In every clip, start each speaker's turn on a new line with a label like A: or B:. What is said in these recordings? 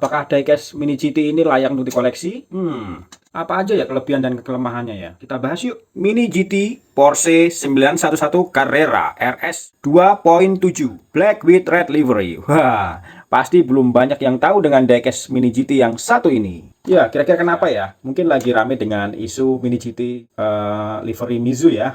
A: Apakah diecast Mini GT ini layak untuk dikoleksi? Apa aja ya kelebihan dan kelemahannya ya? Kita bahas yuk. Mini GT Porsche 911 Carrera RS 2.7 Black with Red Livery. Wah, pasti belum banyak yang tahu dengan diecast Mini GT yang satu ini. Ya, kira-kira kenapa ya? Mungkin lagi rame dengan isu Mini GT livery Mizu ya.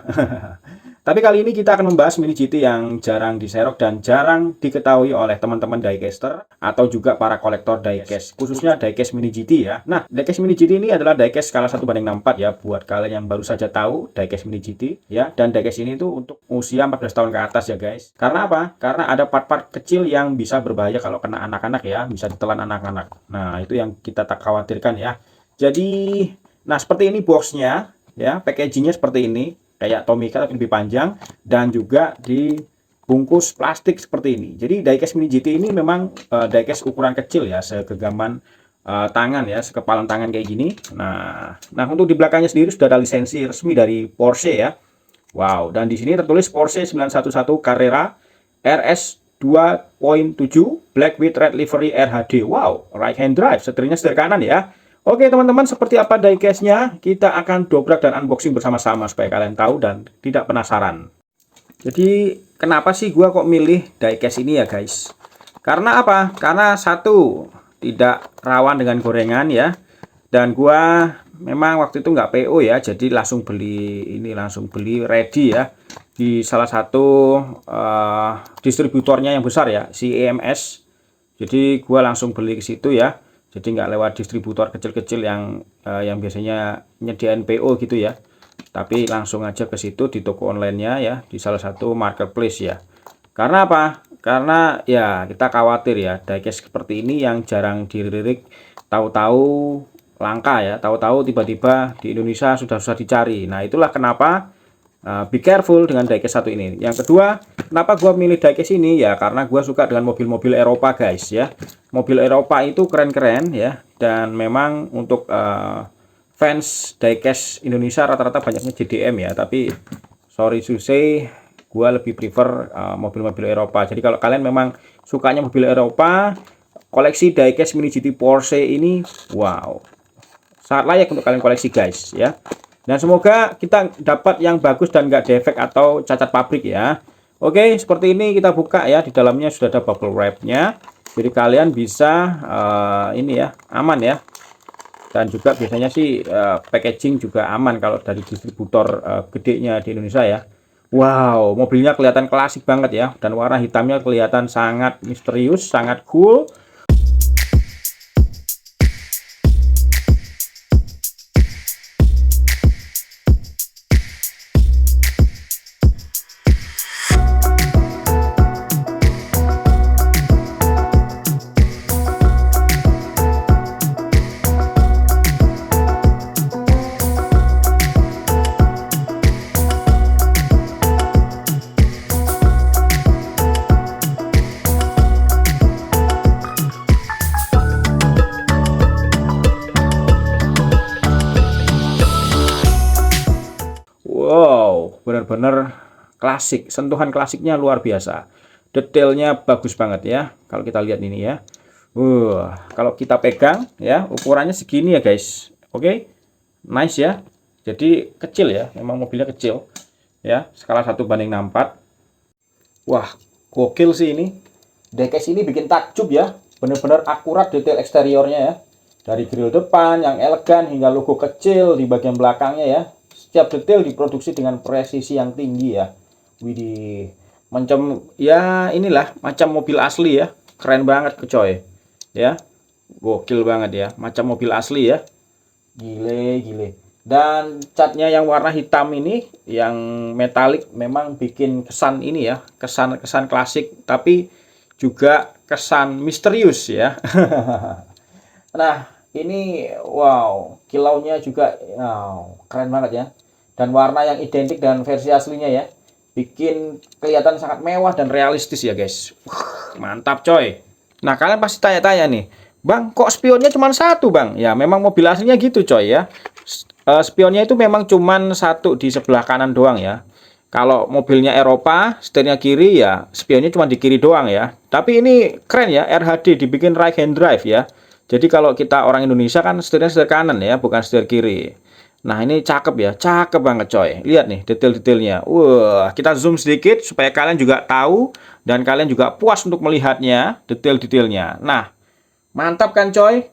A: Tapi kali ini kita akan membahas Mini GT yang jarang diserok dan jarang diketahui oleh teman-teman diecaster atau juga para kolektor diecast, khususnya diecast Mini GT ya. Nah, diecast Mini GT ini adalah diecast skala 1:64 ya, buat kalian yang baru saja tahu diecast Mini GT ya. Dan diecast ini tuh untuk usia 14 tahun ke atas ya guys. Karena apa? Karena ada part-part kecil yang bisa berbahaya kalau kena anak-anak ya, bisa ditelan anak-anak. Nah, itu yang kita tak khawatirkan ya. Jadi, nah seperti ini boxnya ya, packagingnya seperti ini. Kayak Tomica tapi lebih panjang dan juga dibungkus plastik seperti ini. Jadi diecast Mini GT ini memang diecast ukuran kecil ya, segenggaman tangan ya, sekepalan tangan kayak gini. Nah, untuk di belakangnya sendiri sudah ada lisensi resmi dari Porsche ya. Wow, dan di sini tertulis Porsche 911 Carrera RS 2.7 Black with Red Livery RHD. Wow, right hand drive, setirnya setir kanan ya. Oke teman-teman, seperti apa diecastnya kita akan dobrak dan unboxing bersama-sama supaya kalian tahu dan tidak penasaran. Jadi kenapa sih gua kok milih diecast ini ya guys? Karena apa? Karena satu, tidak rawan dengan gorengan ya. Dan gua memang waktu itu nggak PO ya, jadi langsung beli ready ya di salah satu distributornya yang besar ya, si EMS. Jadi gua langsung beli ke situ ya. Jadi nggak lewat distributor kecil-kecil yang biasanya nyediain PO gitu ya. Tapi langsung aja ke situ di toko online-nya ya, di salah satu marketplace ya. Karena apa? Karena ya kita khawatir ya, diecast seperti ini yang jarang dilirik, tahu-tahu langka ya, tahu-tahu tiba-tiba di Indonesia sudah susah dicari. Nah, itulah kenapa be careful dengan diecast satu ini. Yang kedua, kenapa gua milih diecast ini ya, karena gua suka dengan mobil-mobil Eropa guys ya. Mobil Eropa itu keren-keren ya, dan memang untuk fans diecast Indonesia rata-rata banyaknya JDM ya, tapi sorry to say gua lebih prefer mobil-mobil Eropa. Jadi kalau kalian memang sukanya mobil Eropa, koleksi diecast Mini GT Porsche ini wow, sangat layak untuk kalian koleksi guys ya. Dan semoga kita dapat yang bagus dan nggak defek atau cacat pabrik ya. Oke, seperti ini kita buka ya. Di dalamnya sudah ada bubble wrap-nya. Jadi kalian bisa ini ya, aman ya. Dan juga biasanya sih packaging juga aman kalau dari distributor gedenya di Indonesia ya. Wow, mobilnya kelihatan klasik banget ya. Dan warna hitamnya kelihatan sangat misterius, sangat cool. Wow, benar-benar klasik. Sentuhan klasiknya luar biasa. Detailnya bagus banget ya. Kalau kita lihat ini ya. Kalau kita pegang ya, ukurannya segini ya guys. Oke. Nice ya. Jadi kecil ya, memang mobilnya kecil. Ya, skala 1:64. Wah, gokil sih ini. Diecast ini bikin takjub ya. Benar-benar akurat detail eksteriornya ya. Dari grill depan yang elegan hingga logo kecil di bagian belakangnya ya. Setiap detail diproduksi dengan presisi yang tinggi ya. Widih, macam ya inilah macam mobil asli ya. Keren banget coy. Ya. Gokil banget ya, macam mobil asli ya. Gile. Dan catnya yang warna hitam ini yang metalik memang bikin kesan ini ya, kesan klasik tapi juga kesan misterius ya. Nah, ini wow, kilaunya juga wow, keren banget ya. Dan warna yang identik dengan versi aslinya ya. Bikin kelihatan sangat mewah dan realistis ya guys. Mantap coy. Nah, kalian pasti tanya-tanya nih, Bang, kok spionnya cuma satu Bang? Ya, memang mobil aslinya gitu coy ya. Spionnya itu memang cuma satu di sebelah kanan doang ya. Kalau mobilnya Eropa, setirnya kiri ya, spionnya cuma di kiri doang ya. Tapi ini keren ya, RHD dibikin right hand drive ya. Jadi kalau kita orang Indonesia kan setirnya setir kanan ya, bukan setir kiri. Nah, ini cakep ya, cakep banget coy. Lihat nih detail-detailnya. Wah, kita zoom sedikit supaya kalian juga tahu dan kalian juga puas untuk melihatnya, detail-detailnya. Nah, mantap kan coy?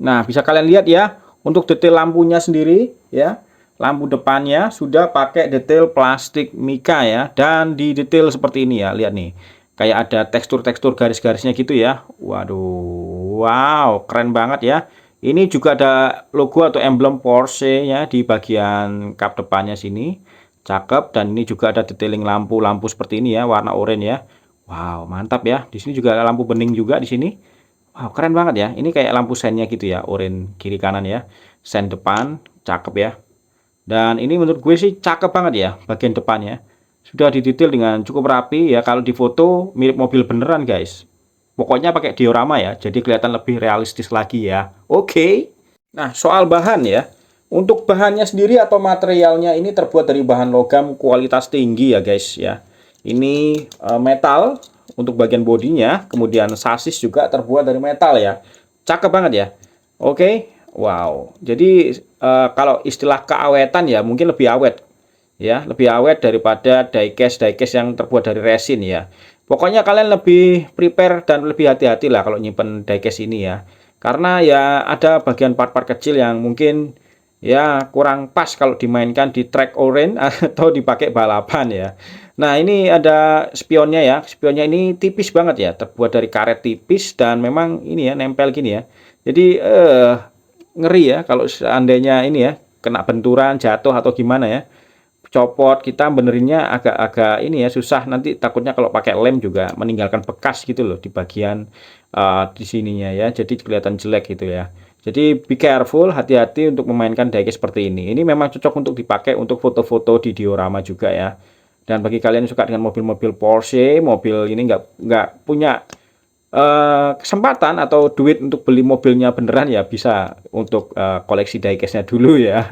A: Nah, bisa kalian lihat ya, untuk detail lampunya sendiri ya. Lampu depannya sudah pakai detail plastik mika ya, dan di detail seperti ini ya. Lihat nih. Kayak ada tekstur-tekstur garis-garisnya gitu ya. Waduh, wow, keren banget ya. Ini juga ada logo atau emblem Porsche ya di bagian kap depannya sini. Cakep, dan ini juga ada detailing lampu-lampu seperti ini ya, warna oranye ya. Wow, mantap ya. Di sini juga ada lampu bening juga di sini. Wow, keren banget ya. Ini kayak lampu sennya gitu ya, oranye kiri kanan ya. Sen depan, cakep ya. Dan ini menurut gue sih cakep banget ya bagian depannya. Sudah didetail dengan cukup rapi ya. Kalau di foto mirip mobil beneran guys. Pokoknya pakai diorama ya. Jadi kelihatan lebih realistis lagi ya. Oke. Nah, soal bahan ya. Untuk bahannya sendiri atau materialnya ini terbuat dari bahan logam kualitas tinggi ya guys ya. Ini metal untuk bagian bodinya. Kemudian sasis juga terbuat dari metal ya. Cakep banget ya. Oke. Wow, jadi kalau istilah keawetan ya mungkin lebih awet ya, lebih awet daripada diecast yang terbuat dari resin ya. Pokoknya kalian lebih prepare dan lebih hati-hati lah kalau nyimpen diecast ini ya, karena ya ada bagian part-part kecil yang mungkin ya kurang pas kalau dimainkan di track orange atau dipakai balapan ya. Nah, ini ada spionnya ya. Spionnya ini tipis banget ya, terbuat dari karet tipis dan memang ini ya nempel gini ya. Jadi ngeri ya kalau seandainya ini ya kena benturan, jatuh atau gimana ya, copot, kita benerinnya agak-agak ini ya susah, nanti takutnya kalau pakai lem juga meninggalkan bekas gitu loh di bagian di sininya ya, jadi kelihatan jelek gitu ya. Jadi be careful, hati-hati untuk memainkan diecast seperti ini. Ini memang cocok untuk dipakai untuk foto-foto di diorama juga ya. Dan bagi kalian yang suka dengan mobil-mobil Porsche, mobil ini nggak punya kesempatan atau duit untuk beli mobilnya beneran ya, bisa untuk koleksi diecast-nya dulu ya.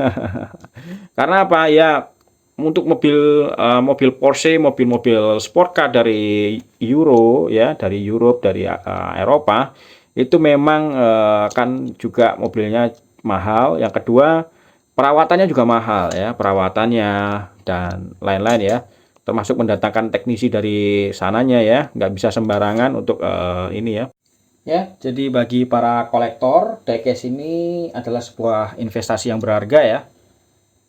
A: Karena apa ya, untuk mobil Porsche, mobil-mobil sport car dari Euro ya, dari Europe, dari Eropa, itu memang kan juga mobilnya mahal. Yang kedua, perawatannya juga mahal ya, perawatannya dan lain-lain ya, termasuk mendatangkan teknisi dari sananya ya, nggak bisa sembarangan untuk ini ya. Ya, jadi bagi para kolektor, diecast ini adalah sebuah investasi yang berharga ya.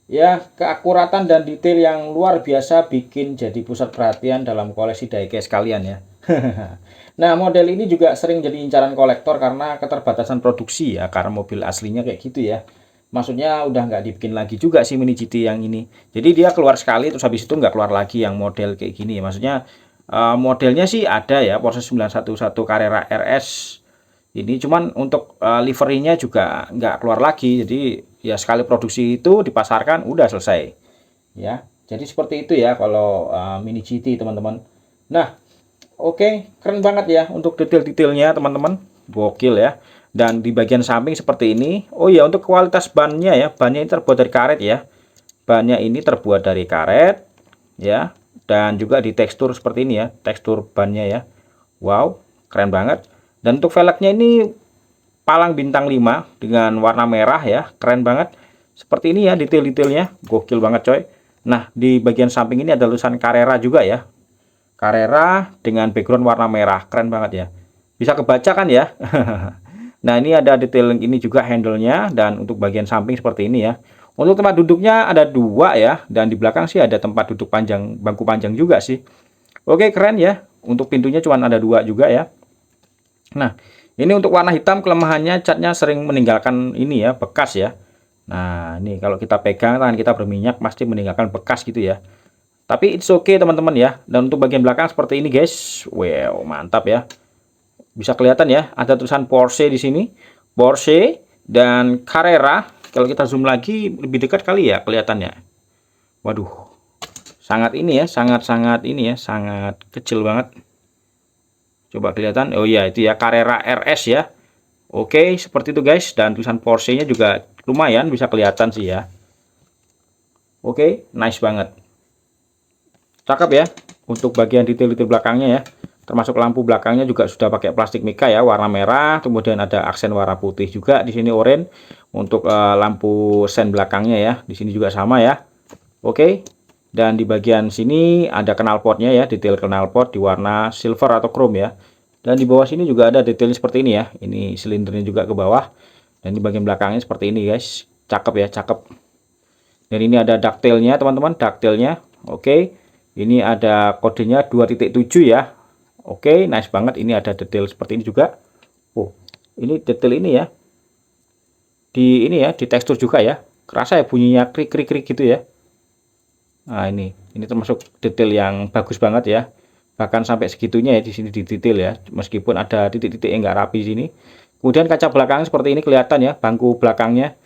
A: Ya, keakuratan dan detail yang luar biasa bikin jadi pusat perhatian dalam koleksi diecast kalian ya. Nah, model ini juga sering jadi incaran kolektor karena keterbatasan produksi ya, karena mobil aslinya kayak gitu ya. Maksudnya udah nggak dibikin lagi juga sih Mini GT yang ini. Jadi dia keluar sekali terus habis itu nggak keluar lagi yang model kayak gini ya. Maksudnya modelnya sih ada ya, Porsche 911 Carrera RS. Ini cuman untuk liverynya juga nggak keluar lagi. Jadi ya sekali produksi itu dipasarkan udah selesai. Ya, jadi seperti itu ya kalau Mini GT teman-teman. Nah, oke, keren banget ya untuk detail-detailnya teman-teman. Gokil ya. Dan di bagian samping seperti ini. Oh ya, untuk kualitas bannya ya, bannya ini terbuat dari karet ya. Bannya ini terbuat dari karet ya. Dan juga di tekstur seperti ini ya, tekstur bannya ya. Wow, keren banget. Dan untuk velgnya ini palang bintang 5 dengan warna merah ya, keren banget. Seperti ini ya detail-detailnya, gokil banget coy. Nah, di bagian samping ini ada tulisan Carrera juga ya. Carrera dengan background warna merah, keren banget ya. Bisa kebaca kan ya? Nah, ini ada detail ini juga handle-nya, dan untuk bagian samping seperti ini ya. Untuk tempat duduknya ada 2 ya, dan di belakang sih ada tempat duduk panjang, bangku panjang juga sih. Oke, keren ya. Untuk pintunya cuma ada 2 juga ya. Nah, ini untuk warna hitam, kelemahannya catnya sering meninggalkan ini ya, bekas ya. Nah, ini kalau kita pegang tangan kita berminyak pasti meninggalkan bekas gitu ya. Tapi it's okay teman-teman ya. Dan untuk bagian belakang seperti ini guys. Wow, mantap ya. Bisa kelihatan ya, ada tulisan Porsche di sini. Porsche dan Carrera. Kalau kita zoom lagi lebih dekat kali ya kelihatannya. Waduh. Sangat ini ya, sangat-sangat ini ya, sangat kecil banget. Coba kelihatan. Oh iya, itu ya Carrera RS ya. Oke, seperti itu guys, dan tulisan Porsche-nya juga lumayan bisa kelihatan sih ya. Oke, nice banget. Cakep ya untuk bagian detail-detail belakangnya ya.
B: Termasuk lampu belakangnya juga sudah pakai plastik mika ya, warna merah, kemudian ada aksen warna putih juga di sini oranye untuk lampu sen belakangnya ya. Di sini juga sama ya. Oke. Dan di bagian sini ada knalpotnya ya, detail knalpot di warna silver atau chrome ya. Dan di bawah sini juga ada detail seperti ini ya. Ini silindernya juga ke bawah. Dan di bagian belakangnya seperti ini guys. Cakep ya, cakep. Dan ini ada detailnya teman-teman, detailnya. Oke. Ini ada kodenya 2.7 ya. Oke, nice banget. Ini ada detail seperti ini juga. Oh, ini detail ini ya. Di ini ya, di tekstur juga ya. Kerasa ya bunyinya krik-krik-krik gitu ya. Nah, ini termasuk detail yang bagus banget ya. Bahkan sampai segitunya ya di sini di detail ya. Meskipun ada titik-titik yang enggak rapi di sini. Kemudian kaca belakang seperti ini kelihatan ya, bangku belakangnya.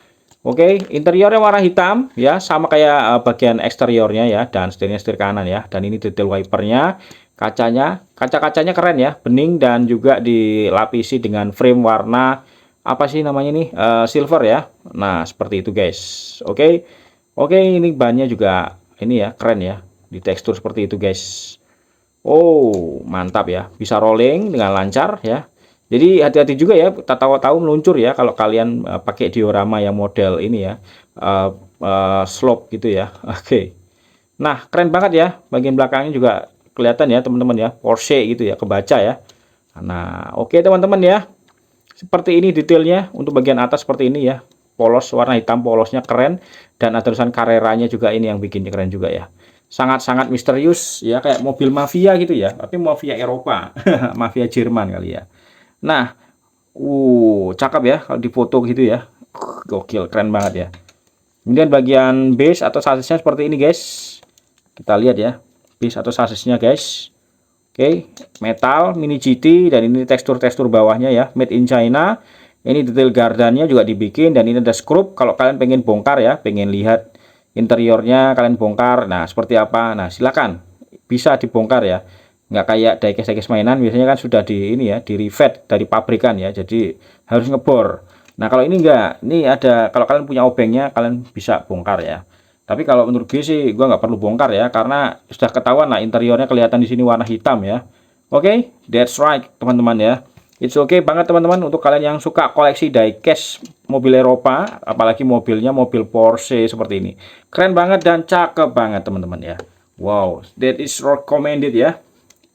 B: Oke, interiornya warna hitam ya, sama kayak bagian eksteriornya ya, dan setir kanan ya. Dan ini detail wipernya, kaca-kacanya keren ya, bening dan juga dilapisi dengan frame warna apa sih namanya nih, silver ya. Nah, seperti itu guys. Oke. Oke, ini bannya juga ini ya, keren ya. Di tekstur seperti itu guys. Oh, mantap ya. Bisa rolling dengan lancar ya. Jadi hati-hati juga ya, tak tahu-tahu meluncur ya kalau kalian pakai diorama yang model ini ya, slope gitu ya. Oke. Nah, keren banget ya. Bagian belakangnya juga kelihatan ya teman-teman ya, Porsche gitu ya, kebaca ya. Nah, oke teman-teman ya. Seperti ini detailnya untuk bagian atas seperti ini ya. Polos warna hitam, polosnya keren, dan ada tulisan Carrera-nya juga, ini yang bikin keren juga ya. Sangat-sangat misterius ya, kayak mobil mafia gitu ya, tapi mafia Eropa, mafia Jerman kali ya. Nah, cakep ya kalau difoto gitu ya. Gokil, keren banget ya. Kemudian bagian base atau sasisnya seperti ini guys. Kita lihat ya, base atau sasisnya guys. Oke, metal mini GT, dan ini tekstur-tekstur bawahnya ya, made in China. Ini detail gardannya juga dibikin, dan ini ada skrup kalau kalian pengen bongkar ya, pengen lihat interiornya kalian bongkar. Nah, seperti apa? Nah, silakan bisa dibongkar ya. Nggak kayak diecast mainan, biasanya kan sudah di ini ya, di rivet dari pabrikan ya, jadi harus ngebor. Nah, kalau ini enggak, ini ada, kalau kalian punya obengnya kalian bisa bongkar ya. Tapi kalau menurut gue sih gua nggak perlu bongkar ya, karena sudah ketahuan lah interiornya, kelihatan di sini warna hitam ya. Oke, that's right teman-teman ya. It's okay banget teman-teman untuk kalian yang suka koleksi diecast mobil Eropa, apalagi mobilnya mobil Porsche seperti ini. Keren banget dan cakep banget teman-teman ya. Wow, that is recommended ya.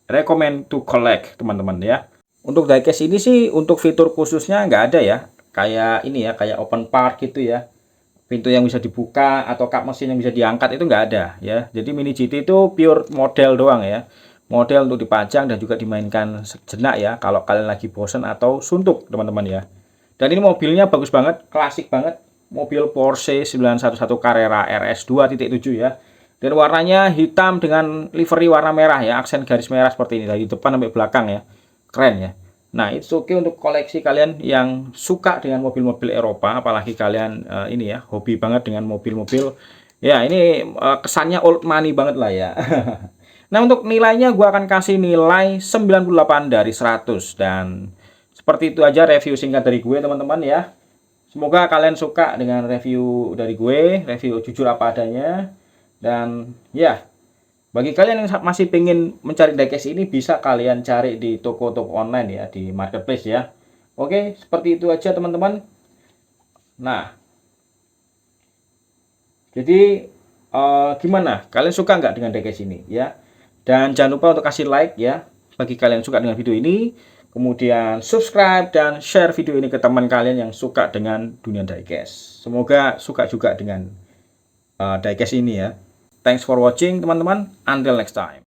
B: Recommend to collect teman-teman ya. Untuk diecast ini sih untuk fitur khususnya nggak ada ya, kayak ini ya, kayak open park gitu ya, pintu yang bisa dibuka atau kap mesin yang bisa diangkat, itu nggak ada ya. Jadi mini GT itu pure model doang ya, model untuk dipajang dan juga dimainkan sejenak ya kalau kalian lagi bosen atau suntuk teman-teman ya. Dan ini mobilnya bagus banget, klasik banget, mobil Porsche 911 Carrera RS 2.7 ya. Dan warnanya hitam dengan livery warna merah ya, aksen garis merah seperti ini dari depan sampai belakang ya. Keren ya. Nah, itu oke untuk koleksi kalian yang suka dengan mobil-mobil Eropa, apalagi kalian ini ya, hobi banget dengan mobil-mobil. Ya, ini kesannya old money banget lah ya. Nah, untuk nilainya gua akan kasih nilai 98 dari 100, dan seperti itu aja review singkat dari gue teman-teman ya. Semoga kalian suka dengan review dari gue, review jujur apa adanya. Dan ya, bagi kalian yang masih pengen mencari diecast ini, bisa kalian cari di toko-toko online ya, di marketplace ya. Oke, seperti itu aja teman-teman. Nah, jadi gimana? Kalian suka nggak dengan diecast ini ya? Dan jangan lupa untuk kasih like ya, bagi kalian yang suka dengan video ini. Kemudian subscribe dan share video ini ke teman kalian yang suka dengan dunia diecast. Semoga suka juga dengan diecast ini ya. Thanks for watching teman-teman. Until next time.